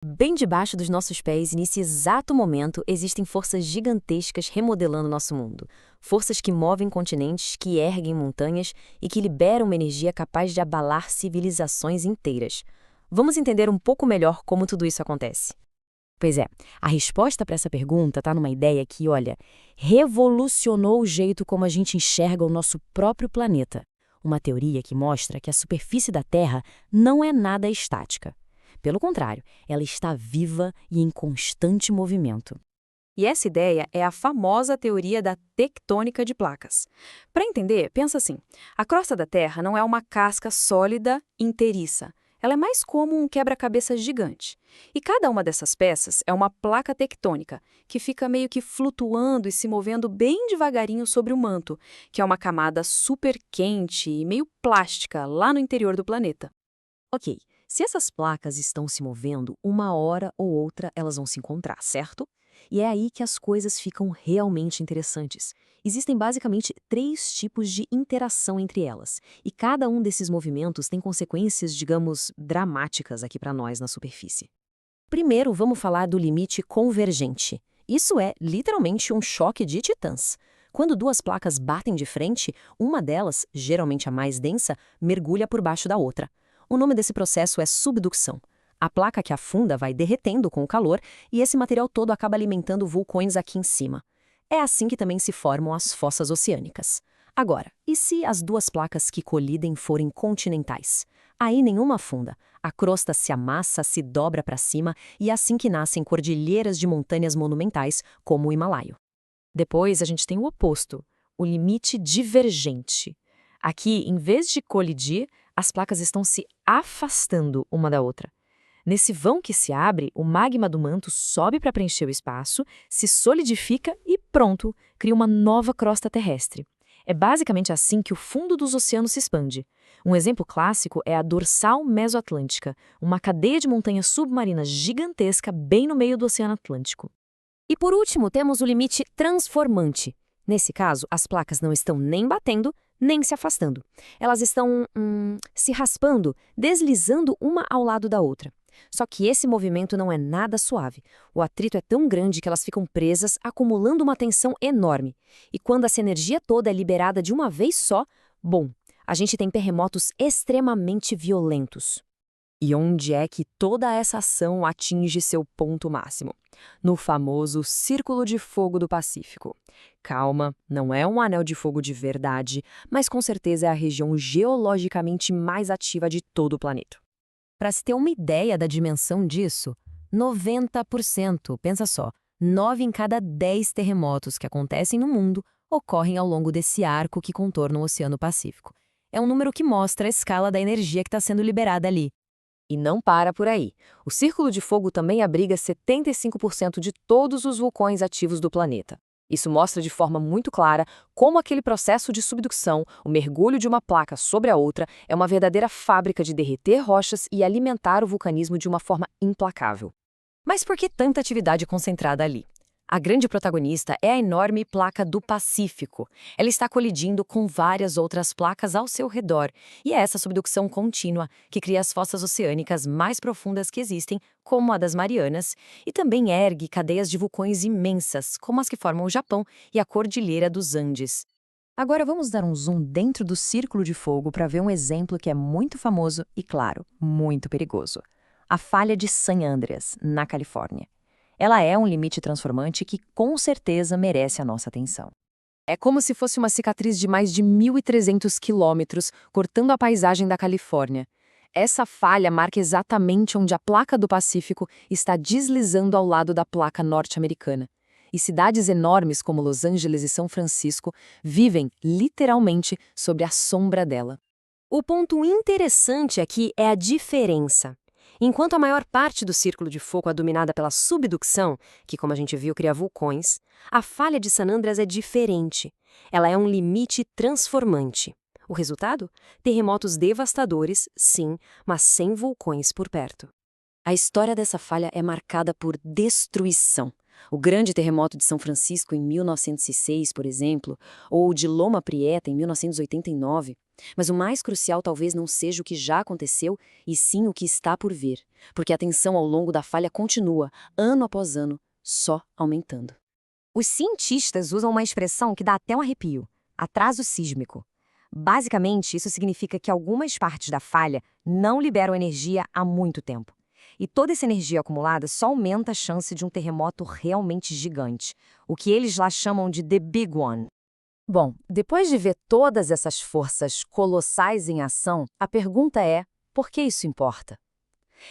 Bem debaixo dos nossos pés, nesse exato momento, existem forças gigantescas remodelando nosso mundo. Forças que movem continentes, que erguem montanhas e que liberam uma energia capaz de abalar civilizações inteiras. Vamos entender um pouco melhor como tudo isso acontece. Pois é, a resposta para essa pergunta está numa ideia que, olha, revolucionou o jeito como a gente enxerga o nosso próprio planeta. Uma teoria que mostra que a superfície da Terra não é nada estática. Pelo contrário, ela está viva e em constante movimento. E essa ideia é a famosa teoria da tectônica de placas. Para entender, pensa assim: a crosta da Terra não é uma casca sólida inteiriça. Ela é mais como um quebra-cabeça gigante. E cada uma dessas peças é uma placa tectônica, que fica meio que flutuando e se movendo bem devagarinho sobre o manto, que é uma camada super quente e meio plástica lá no interior do planeta. Ok, se essas placas estão se movendo, uma hora ou outra elas vão se encontrar, certo? E é aí que as coisas ficam realmente interessantes. Existem basicamente 3 tipos de interação entre elas, e cada um desses movimentos tem consequências, digamos, dramáticas aqui para nós na superfície. Primeiro, vamos falar do limite convergente. Isso é, literalmente, um choque de titãs. Quando duas placas batem de frente, uma delas, geralmente a mais densa, mergulha por baixo da outra. O nome desse processo é subducção. A placa que afunda vai derretendo com o calor e esse material todo acaba alimentando vulcões aqui em cima. É assim que também se formam as fossas oceânicas. Agora, e se as duas placas que colidem forem continentais? Aí nenhuma afunda. A crosta se amassa, se dobra para cima e é assim que nascem cordilheiras de montanhas monumentais, como o Himalaio. Depois, a gente tem o oposto, o limite divergente. Aqui, em vez de colidir, as placas estão se afastando uma da outra. Nesse vão que se abre, o magma do manto sobe para preencher o espaço, se solidifica e pronto, cria uma nova crosta terrestre. É basicamente assim que o fundo dos oceanos se expande. Um exemplo clássico é a dorsal mesoatlântica, uma cadeia de montanhas submarinas gigantesca bem no meio do Oceano Atlântico. E por último, temos o limite transformante. Nesse caso, as placas não estão nem batendo, nem se afastando. Elas estão se raspando, deslizando uma ao lado da outra. Só que esse movimento não é nada suave. O atrito é tão grande que elas ficam presas, acumulando uma tensão enorme. E quando essa energia toda é liberada de uma vez só, bom, a gente tem terremotos extremamente violentos. E onde é que toda essa ação atinge seu ponto máximo? No famoso Círculo de Fogo do Pacífico. Calma, não é um anel de fogo de verdade, mas com certeza é a região geologicamente mais ativa de todo o planeta. Para se ter uma ideia da dimensão disso, 90%, pensa só, 9 em cada 10 terremotos que acontecem no mundo ocorrem ao longo desse arco que contorna o Oceano Pacífico. É um número que mostra a escala da energia que está sendo liberada ali. E não para por aí. O Círculo de Fogo também abriga 75% de todos os vulcões ativos do planeta. Isso mostra de forma muito clara como aquele processo de subducção, o mergulho de uma placa sobre a outra, é uma verdadeira fábrica de derreter rochas e alimentar o vulcanismo de uma forma implacável. Mas por que tanta atividade concentrada ali? A grande protagonista é a enorme placa do Pacífico. Ela está colidindo com várias outras placas ao seu redor, e é essa subducção contínua que cria as fossas oceânicas mais profundas que existem, como a das Marianas, e também ergue cadeias de vulcões imensas, como as que formam o Japão e a Cordilheira dos Andes. Agora vamos dar um zoom dentro do Círculo de Fogo para ver um exemplo que é muito famoso e, claro, muito perigoso. A falha de San Andreas, na Califórnia. Ela é um limite transformante que com certeza merece a nossa atenção. É como se fosse uma cicatriz de mais de 1.300 quilômetros cortando a paisagem da Califórnia. Essa falha marca exatamente onde a placa do Pacífico está deslizando ao lado da placa norte-americana. E cidades enormes como Los Angeles e São Francisco vivem, literalmente, sob a sombra dela. O ponto interessante aqui é a diferença. Enquanto a maior parte do Círculo de Fogo é dominada pela subducção, que, como a gente viu, cria vulcões, a falha de San Andreas é diferente. Ela é um limite transformante. O resultado? Terremotos devastadores, sim, mas sem vulcões por perto. A história dessa falha é marcada por destruição. O grande terremoto de São Francisco em 1906, por exemplo, ou o de Loma Prieta em 1989, Mas o mais crucial talvez não seja o que já aconteceu, e sim o que está por vir, porque a tensão ao longo da falha continua, ano após ano, só aumentando. Os cientistas usam uma expressão que dá até um arrepio: atraso sísmico. Basicamente, isso significa que algumas partes da falha não liberam energia há muito tempo. E toda essa energia acumulada só aumenta a chance de um terremoto realmente gigante, o que eles lá chamam de The Big One. Bom, depois de ver todas essas forças colossais em ação, a pergunta é: por que isso importa?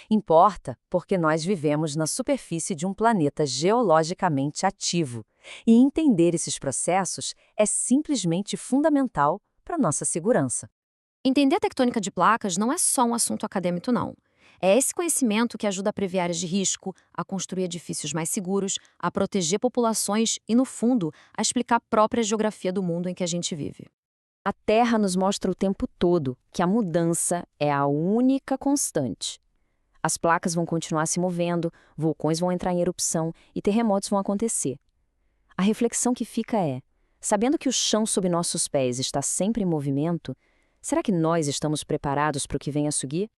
Importa porque nós vivemos na superfície de um planeta geologicamente ativo, e entender esses processos é simplesmente fundamental para nossa segurança. Entender a tectônica de placas não é só um assunto acadêmico, não. É esse conhecimento que ajuda a prever áreas de risco, a construir edifícios mais seguros, a proteger populações e, no fundo, a explicar a própria geografia do mundo em que a gente vive. A Terra nos mostra o tempo todo que a mudança é a única constante. As placas vão continuar se movendo, vulcões vão entrar em erupção e terremotos vão acontecer. A reflexão que fica é: sabendo que o chão sob nossos pés está sempre em movimento, será que nós estamos preparados para o que vem a seguir?